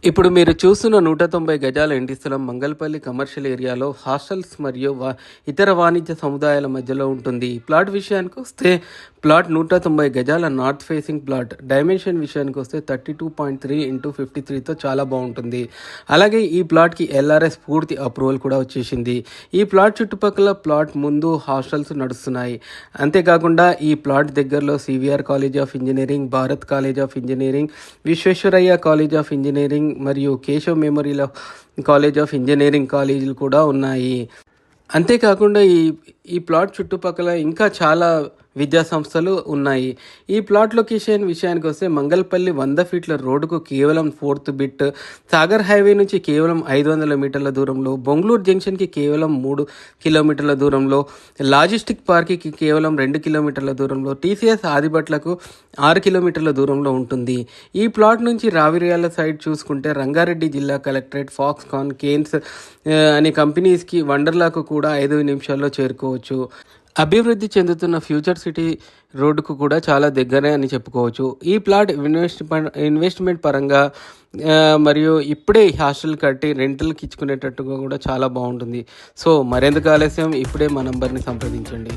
ఇప్పుడు మీరు చూస్తున్న 190 గజాల ఇంటి స్థలం మంగళపల్లి కమర్షియల్ ఏరియాలో హాస్టల్స్ మరియు ఇతర వాణిజ్య సముదాయాల మధ్యలో ఉంటుంది. ఈ ప్లాట్ విషయానికి వస్తే ప్లాట్ 190 గజాల నార్త్ ఫేసింగ్ ప్లాట్. డైమెన్షన్ విషయానికి వస్తే 32.3 x 53తో చాలా బాగుంటుంది. అలాగే ఈ ప్లాట్కి ఎల్ఆర్ఎస్ పూర్తి అప్రూవల్ కూడా వచ్చేసింది. ఈ ప్లాట్ చుట్టుపక్కల ప్లాట్ ముందు హాస్టల్స్ నడుస్తున్నాయి. అంతేకాకుండా ఈ ప్లాట్ దగ్గరలో CVR college of engineering, Bharat college of engineering, Visvesvaraya college of engineering మరియు Keshav memorial college of engineering కాలేజీలు కూడా ఉన్నాయి. అంతేకాకుండా ఈ ప్లాట్ చుట్టుపక్కల ఇంకా చాలా విద్యా సంస్థలు ఉన్నాయి. ఈ ప్లాట్ లొకేషన్ విషయానికి వస్తే మంగళపల్లి 100 ఫీట్ల రోడ్డుకు కేవలం 4th బిట్, సాగర్ హైవే నుంచి కేవలం 500 మీటర్ల దూరంలో, బొంగళూరు జంక్షన్కి కేవలం 3 కిలోమీటర్ల దూరంలో, లాజిస్టిక్ పార్క్కి కేవలం 2 కిలోమీటర్ల దూరంలో, టీసీఎస్ ఆదిబట్లకు 6 కిలోమీటర్ల దూరంలో ఉంటుంది. ఈ ప్లాట్ నుంచి రావిర్యాల సైడ్ చూసుకుంటే రంగారెడ్డి జిల్లా కలెక్టరేట్, ఫాక్స్కాన్, కేన్స్ అనే కంపెనీస్కి, వండర్లాకు కూడా 5 నిమిషాల్లో చేరుకోవచ్చు. అభివృద్ధి చెందుతున్న ఫ్యూచర్ సిటీ రోడ్డుకు కూడా చాలా దగ్గరే అని చెప్పుకోవచ్చు. ఈ ప్లాట్ ఇన్వెస్ట్మెంట్ పరంగా మరియు ఇప్పుడే హాస్టల్ కట్టి రెంటల్కి ఇచ్చుకునేటట్టుగా కూడా చాలా బాగుంటుంది. సో మరెందుకు ఆలస్యం, ఇప్పుడే మా నంబర్ని సంప్రదించండి.